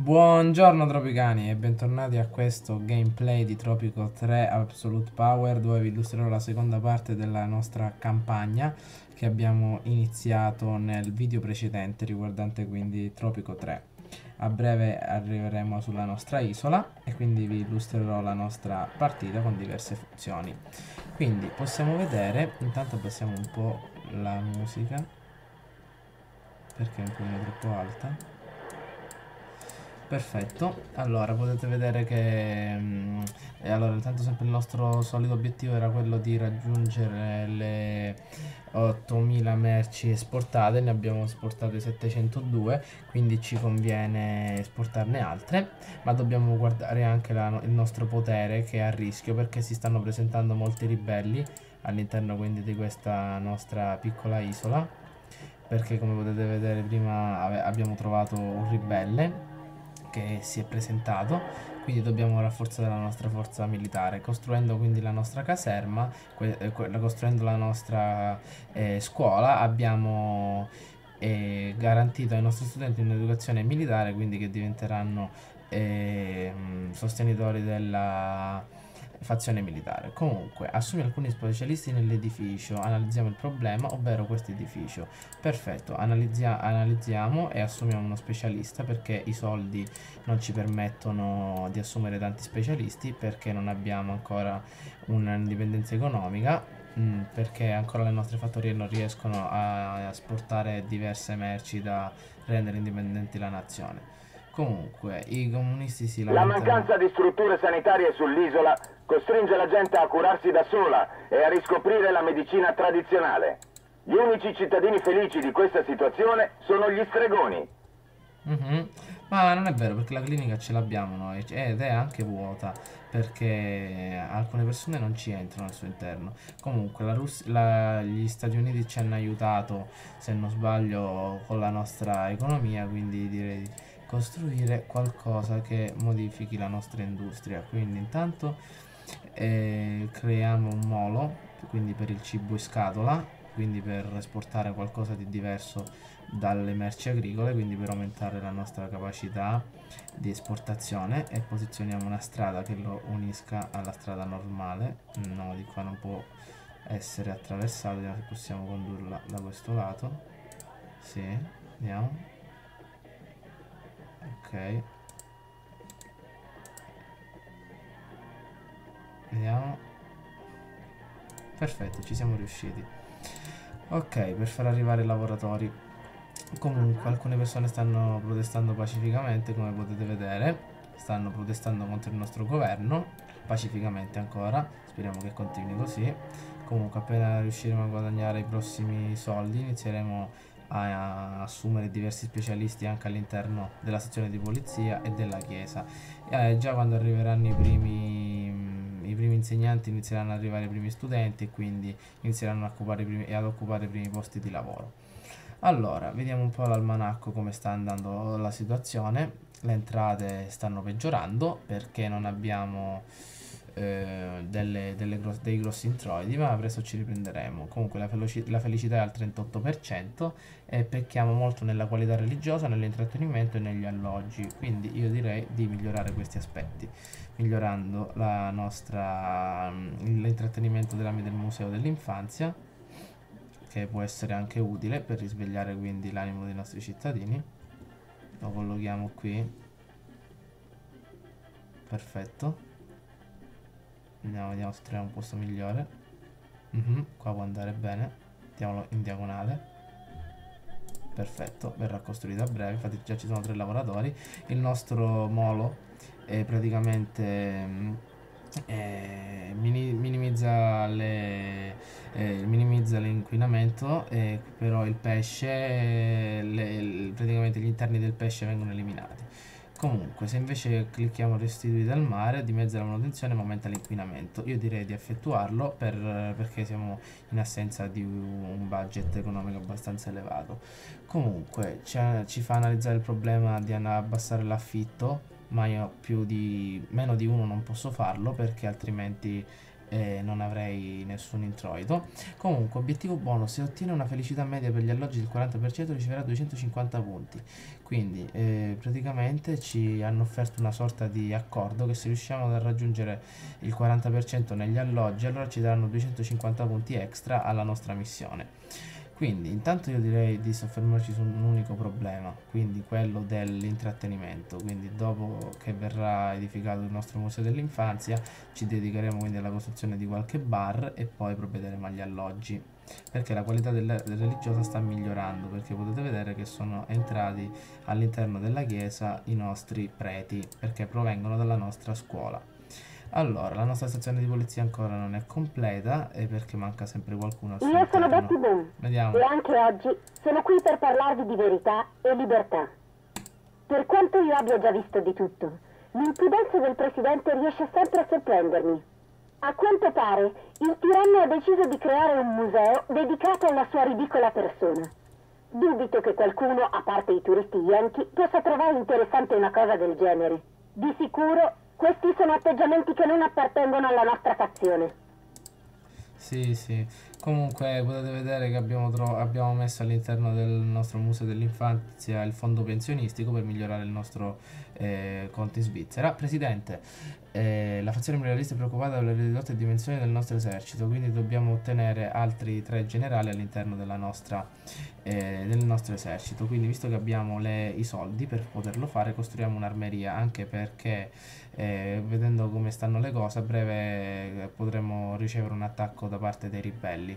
Buongiorno tropicani e bentornati a questo gameplay di Tropico 3 Absolute Power, dove vi illustrerò la seconda parte della nostra campagna che abbiamo iniziato nel video precedente, riguardante quindi Tropico 3. A breve arriveremo sulla nostra isola e quindi vi illustrerò la nostra partita con diverse funzioni. Quindi possiamo vedere, intanto abbassiamo un po' la musica perché è un pochino troppo alta. Perfetto, allora potete vedere che allora intanto sempre il nostro solito obiettivo era quello di raggiungere le 8000 merci esportate, ne abbiamo esportate 702, quindi ci conviene esportarne altre, ma dobbiamo guardare anche il nostro potere che è a rischio perché si stanno presentando molti ribelli all'interno quindi di questa nostra piccola isola, perché come potete vedere prima abbiamo trovato un ribelle che si è presentato, quindi dobbiamo rafforzare la nostra forza militare costruendo quindi la nostra caserma, costruendo la nostra scuola. Abbiamo garantito ai nostri studenti un'educazione militare, quindi che diventeranno sostenitori della fazione militare. Comunque, assumi alcuni specialisti nell'edificio, analizziamo il problema, ovvero questo edificio. Perfetto, analizziamo e assumiamo uno specialista perché i soldi non ci permettono di assumere tanti specialisti, perché non abbiamo ancora un'indipendenza economica, perché ancora le nostre fattorie non riescono a esportare diverse merci da rendere indipendenti la nazione. Comunque, i comunisti si La lamentano. mancanza di strutture sanitarie sull'isola costringe la gente a curarsi da sola e a riscoprire la medicina tradizionale. Gli unici cittadini felici di questa situazione sono gli stregoni. Mhm. Ma non è vero perché la clinica ce l'abbiamo noi ed è anche vuota perché alcune persone non ci entrano al suo interno. Comunque gli Stati Uniti ci hanno aiutato, se non sbaglio, con la nostra economia, quindi direi di costruire qualcosa che modifichi la nostra industria. Quindi intanto creiamo un molo, quindi per il cibo in scatola, quindi per esportare qualcosa di diverso dalle merci agricole, quindi per aumentare la nostra capacità di esportazione, e posizioniamo una strada che lo unisca alla strada normale. No, di qua non può essere attraversato, vediamo se possiamo condurla da questo lato. Sì, vediamo. Ok, vediamo. Perfetto, ci siamo riusciti. Ok, per far arrivare i lavoratori. Comunque alcune persone stanno protestando pacificamente, come potete vedere. Stanno protestando contro il nostro governo, pacificamente ancora. Speriamo che continui così. Comunque appena riusciremo a guadagnare i prossimi soldi inizieremo a assumere diversi specialisti anche all'interno della sezione di polizia e della chiesa. Già quando arriveranno i primi insegnanti inizieranno ad arrivare i primi studenti e quindi inizieranno ad occupare i primi posti di lavoro. Allora, vediamo un po' l'almanacco come sta andando la situazione. Le entrate stanno peggiorando perché non abbiamo dei grossi introiti, ma presto ci riprenderemo. Comunque la felicità è al 38% e pecchiamo molto nella qualità religiosa, nell'intrattenimento e negli alloggi. Quindi io direi di migliorare questi aspetti, migliorando l'intrattenimento del museo dell'infanzia, che può essere anche utile per risvegliare quindi l'animo dei nostri cittadini. Lo collochiamo qui. Perfetto. Vediamo se troviamo un posto migliore. Qua può andare bene. Mettiamolo in diagonale. Perfetto, verrà costruito a breve. Infatti già ci sono 3 lavoratori. Il nostro molo è praticamente minimizza l'inquinamento, però il pesce, praticamente gli interni del pesce vengono eliminati. Comunque, se invece clicchiamo restituire al mare, dimezza la manutenzione ma aumenta l'inquinamento. Io direi di effettuarlo perché siamo in assenza di un budget economico abbastanza elevato. Comunque, ci fa analizzare il problema di abbassare l'affitto, ma io meno di uno non posso farlo perché altrimenti e non avrei nessun introito. Comunque, obiettivo bonus: se ottiene una felicità media per gli alloggi del 40% riceverà 250 punti. Quindi praticamente ci hanno offerto una sorta di accordo che se riusciamo a raggiungere il 40% negli alloggi, allora ci daranno 250 punti extra alla nostra missione. Quindi intanto io direi di soffermarci su un unico problema, quindi quello dell'intrattenimento. Quindi dopo che verrà edificato il nostro museo dell'infanzia ci dedicheremo quindi alla costruzione di qualche bar e poi provvederemo agli alloggi, perché la qualità religiosa sta migliorando, perché potete vedere che sono entrati all'interno della chiesa i nostri preti, perché provengono dalla nostra scuola. Allora, la nostra stazione di polizia ancora non è completa e perché manca sempre qualcuno al suo Io sono Betty interno. Boone Vediamo. e anche oggi sono qui per parlarvi di verità e libertà. Per quanto io abbia già visto di tutto, l'impudenza del presidente riesce sempre a sorprendermi. A quanto pare, il tiranno ha deciso di creare un museo dedicato alla sua ridicola persona. Dubito che qualcuno, a parte i turisti yankee, possa trovare interessante una cosa del genere. Di sicuro, questi sono atteggiamenti che non appartengono alla nostra fazione. Sì, sì. Comunque potete vedere che abbiamo messo all'interno del nostro museo dell'infanzia il fondo pensionistico per migliorare il nostro conto in Svizzera. Presidente, la fazione imperialista è preoccupata per le ridotte dimensioni del nostro esercito, quindi dobbiamo ottenere altri 3 generali all'interno del nostro esercito. Quindi visto che abbiamo i soldi per poterlo fare, costruiamo un'armeria, anche perché vedendo come stanno le cose a breve potremmo ricevere un attacco da parte dei ribelli.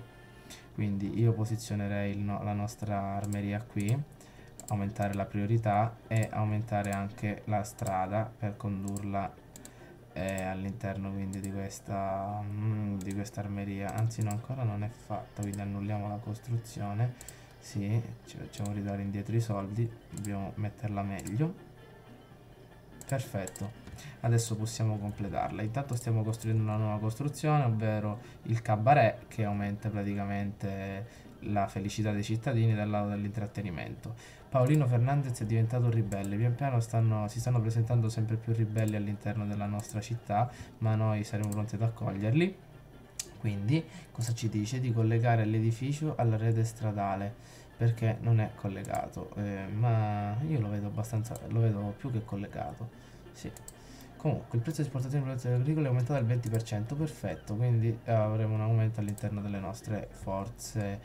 Quindi io posizionerei la nostra armeria qui, aumentare la priorità e aumentare anche la strada per condurla all'interno quindi di questa armeria. Anzi no, ancora non è fatta, quindi annulliamo la costruzione. Sì, ci facciamo ridare indietro i soldi, dobbiamo metterla meglio. Perfetto, adesso possiamo completarla. Intanto stiamo costruendo una nuova costruzione, ovvero il cabaret, che aumenta praticamente la felicità dei cittadini dal lato dell'intrattenimento. Paolino Fernandez è diventato un ribelle, pian piano si stanno presentando sempre più ribelli all'interno della nostra città, ma noi saremo pronti ad accoglierli. Quindi cosa ci dice? Di collegare l'edificio alla rete stradale, perché non è collegato, ma io lo vedo più che collegato. Sì. Comunque il prezzo di esportazione dei prodotti agricoli è aumentato del 20%, perfetto, quindi avremo un aumento all'interno delle nostre forze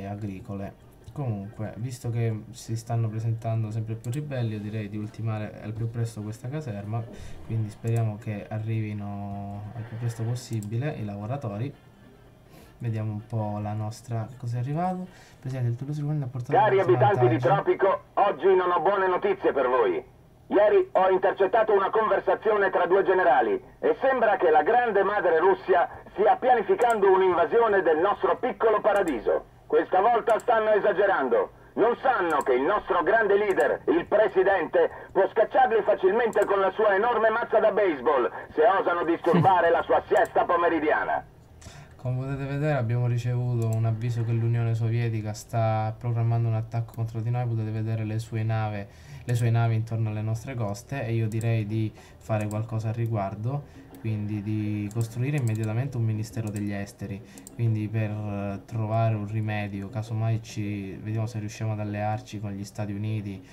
agricole. Comunque, visto che si stanno presentando sempre più ribelli, io direi di ultimare al più presto questa caserma, quindi speriamo che arrivino al più presto possibile i lavoratori. Vediamo un po' la nostra... che cosa è arrivato? Presidente, il tuo ha portato Cari molti abitanti di vantaggi. Tropico, oggi non ho buone notizie per voi. Ieri ho intercettato una conversazione tra 2 generali e sembra che la grande madre Russia stia pianificando un'invasione del nostro piccolo paradiso. Questa volta stanno esagerando. Non sanno che il nostro grande leader, il presidente, può scacciarli facilmente con la sua enorme mazza da baseball se osano disturbare la sua siesta pomeridiana. Come potete vedere abbiamo ricevuto un avviso che l'Unione Sovietica sta programmando un attacco contro di noi. Potete vedere le sue navi intorno alle nostre coste e io direi di fare qualcosa al riguardo, quindi di costruire immediatamente un ministero degli esteri, quindi per trovare un rimedio, casomai vediamo se riusciamo ad allearci con gli Stati Uniti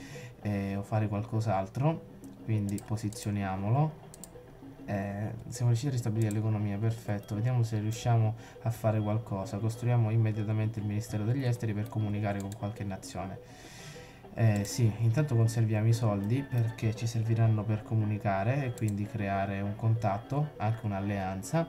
o fare qualcos'altro, quindi posizioniamolo. Siamo riusciti a ristabilire l'economia, perfetto. Vediamo se riusciamo a fare qualcosa. Costruiamo immediatamente il Ministero degli Esteri per comunicare con qualche nazione. Sì, intanto conserviamo i soldi perché ci serviranno per comunicare e quindi creare un contatto, anche un'alleanza.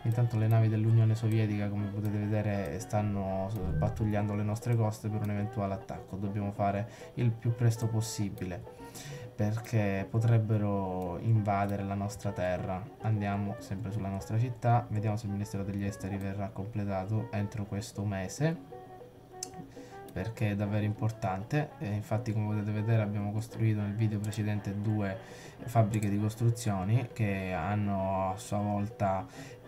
Intanto le navi dell'Unione Sovietica, come potete vedere, stanno pattugliando le nostre coste per un eventuale attacco. Dobbiamo fare il più presto possibile, perché potrebbero invadere la nostra terra. Andiamo sempre sulla nostra città, vediamo se il Ministero degli Esteri verrà completato entro questo mese, perché è davvero importante. Infatti, come potete vedere, abbiamo costruito nel video precedente 2 fabbriche di costruzioni che hanno a sua volta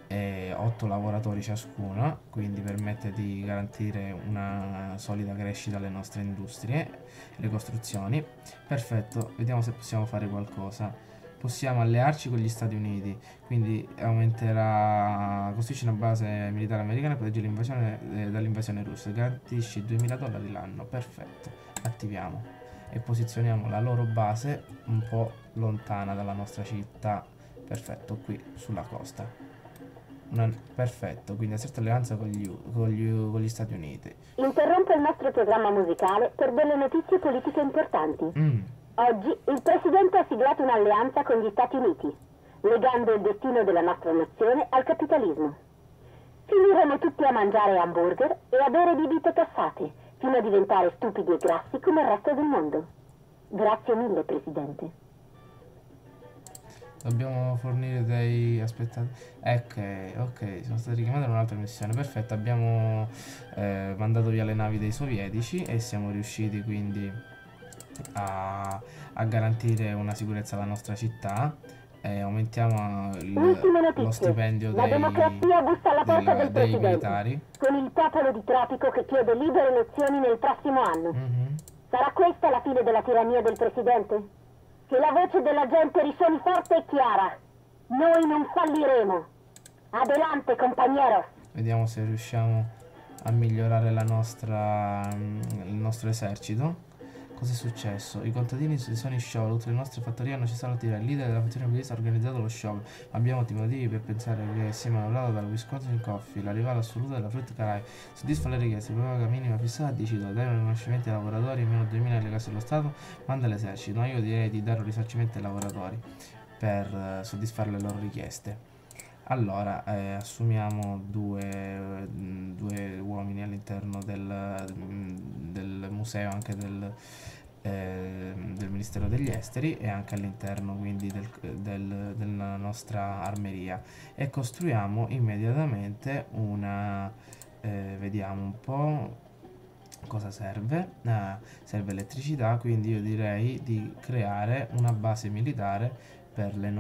8 lavoratori ciascuna, quindi permette di garantire una solida crescita alle nostre industrie, le costruzioni. Perfetto, vediamo se possiamo fare qualcosa. Possiamo allearci con gli Stati Uniti, quindi aumenterà costruisci una base militare americana e proteggi l'invasione dall'invasione russa. Garantisci $2000 l'anno. Perfetto. Attiviamo e posizioniamo la loro base un po' lontana dalla nostra città. Perfetto, qui sulla costa. Perfetto, quindi a certa alleanza con gli Stati Uniti. Interrompo il nostro programma musicale per delle notizie politiche importanti. Oggi il Presidente ha siglato un'alleanza con gli Stati Uniti, legando il destino della nostra nazione al capitalismo. Finiremo tutti a mangiare hamburger e a bere bibite cassate, fino a diventare stupidi e grassi come il resto del mondo. Grazie mille, Presidente. Dobbiamo fornire dei... aspettate. Ok, sono stati richiamati in un'altra missione. Perfetto, abbiamo mandato via le navi dei sovietici e siamo riusciti quindi a garantire una sicurezza alla nostra città. Aumentiamo lo stipendio la democrazia bussa alla porta del dei Presidente, militari. con il popolo di Tropico che chiede libere elezioni nel prossimo anno. Sarà questa la fine della tirannia del Presidente? Che la voce della gente risuoni forte e chiara. Noi non falliremo. Adelante, compañeros. Vediamo se riusciamo a migliorare il nostro esercito. Cosa è successo? I contadini si sono in sciopero, tutte le nostre fattorie hanno cessato la tira. Il leader della fazione budista ha organizzato lo sciopero. Abbiamo ottimi motivi per pensare che sia manovrato dal Wisconsin Coffee, la rivale assoluta della Fruit Caraibi. Soddisfa le richieste, paga minima fissata, decido, dai un riconoscimento ai lavoratori, meno 2000 nelle casse dello Stato, manda l'esercito. No, io direi di dare un risarcimento ai lavoratori per soddisfare le loro richieste. Allora, assumiamo due uomini all'interno del museo, anche del Ministero degli Esteri, e anche all'interno quindi della nostra armeria, e costruiamo immediatamente una... vediamo un po' cosa serve. Serve elettricità, quindi io direi di creare una base militare per la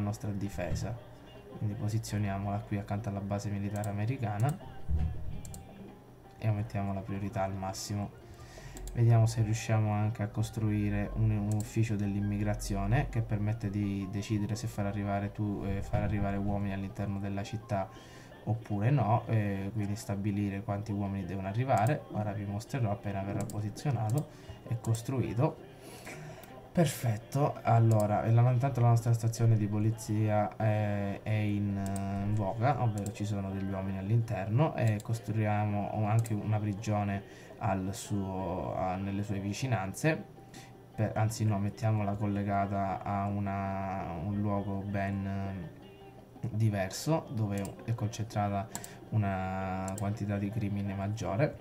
nostra difesa. Quindi posizioniamola qui accanto alla base militare americana e aumentiamo la priorità al massimo. Vediamo se riusciamo anche a costruire un ufficio dell'immigrazione che permette di decidere se far arrivare uomini all'interno della città oppure no, quindi stabilire quanti uomini devono arrivare. Ora vi mostrerò appena verrà posizionato e costruito. Perfetto, allora, intanto la nostra stazione di polizia è in voga, ovvero ci sono degli uomini all'interno, e costruiamo anche una prigione nelle sue vicinanze, anzi no, mettiamola collegata a un luogo ben diverso, dove è concentrata una quantità di crimine maggiore.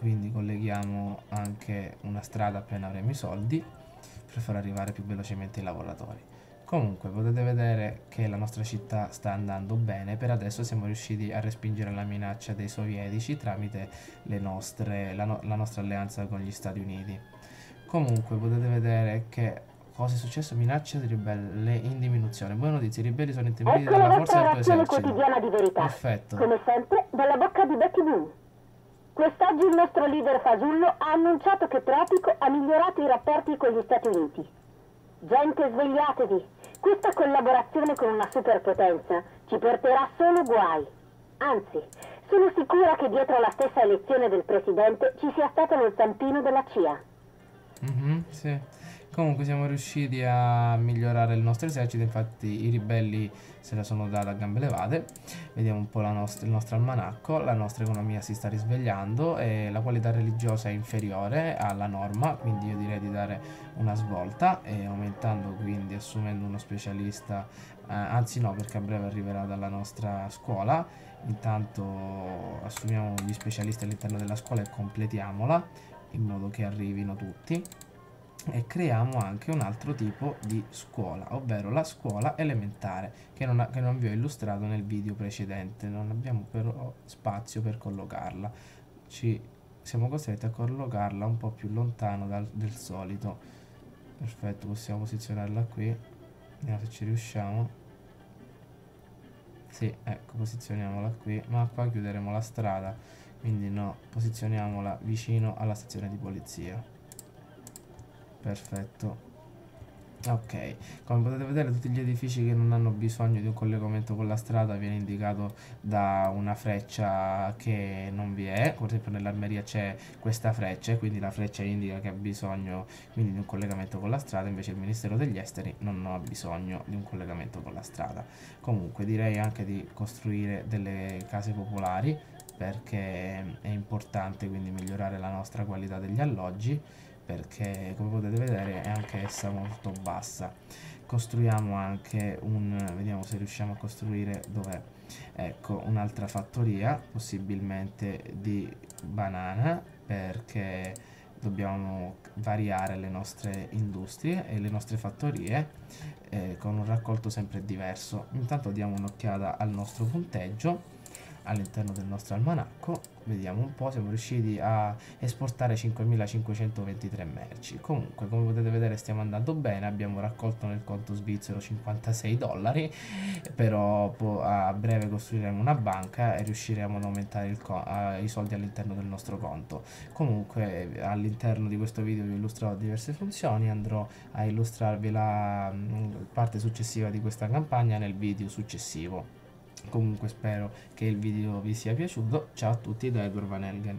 Quindi colleghiamo anche una strada appena avremo i soldi per far arrivare più velocemente i lavoratori. Comunque potete vedere che la nostra città sta andando bene. Per adesso siamo riusciti a respingere la minaccia dei sovietici tramite la nostra alleanza con gli Stati Uniti. Comunque potete vedere che cosa è successo. Minaccia di ribelle in diminuzione. Buone notizie, i ribelli sono intimiditi dalla forza del tuo esercito. Quotidiana di verità. Perfetto. Come sempre dalla bocca di Betty Boone. Quest'oggi il nostro leader fasullo ha annunciato che Tropico ha migliorato i rapporti con gli Stati Uniti. Gente, svegliatevi! Questa collaborazione con una superpotenza ci porterà solo guai. Anzi, sono sicura che dietro la stessa elezione del presidente ci sia stato lo zampino della CIA. Sì. Comunque siamo riusciti a migliorare il nostro esercito, infatti i ribelli se la sono data a gambe levate. Vediamo un po' il nostro almanacco. La nostra economia si sta risvegliando e la qualità religiosa è inferiore alla norma, quindi io direi di dare una svolta, e aumentando, quindi assumendo uno specialista, anzi no, perché a breve arriverà dalla nostra scuola. Intanto assumiamo gli specialisti all'interno della scuola e completiamola in modo che arrivino tutti. E creiamo anche un altro tipo di scuola, ovvero la scuola elementare, che non vi ho illustrato nel video precedente. Non abbiamo però spazio per collocarla, siamo costretti a collocarla un po' più lontano del solito. Perfetto, possiamo posizionarla qui, vediamo se ci riusciamo. Sì, ecco, posizioniamola qui, ma qua chiuderemo la strada, quindi no, posizioniamola vicino alla stazione di polizia. Perfetto. Ok, come potete vedere tutti gli edifici che non hanno bisogno di un collegamento con la strada viene indicato da una freccia che non vi è. Per esempio nell'armeria c'è questa freccia e quindi la freccia indica che ha bisogno quindi di un collegamento con la strada, invece il Ministero degli Esteri non ha bisogno di un collegamento con la strada. Comunque direi anche di costruire delle case popolari perché è importante quindi migliorare la nostra qualità degli alloggi, perché come potete vedere è anche essa molto bassa. Costruiamo anche vediamo se riusciamo a costruire, dov'è, ecco, un'altra fattoria possibilmente di banana, perché dobbiamo variare le nostre industrie e le nostre fattorie con un raccolto sempre diverso. Intanto diamo un'occhiata al nostro punteggio all'interno del nostro almanacco, vediamo un po', siamo riusciti a esportare 5523 merci. Comunque come potete vedere stiamo andando bene, abbiamo raccolto nel conto svizzero 56 dollari, però a breve costruiremo una banca e riusciremo ad aumentare i soldi all'interno del nostro conto. Comunque all'interno di questo video vi illustrerò diverse funzioni, andrò a illustrarvi la parte successiva di questa campagna nel video successivo. Comunque spero che il video vi sia piaciuto. Ciao a tutti da Edward Van Helgen.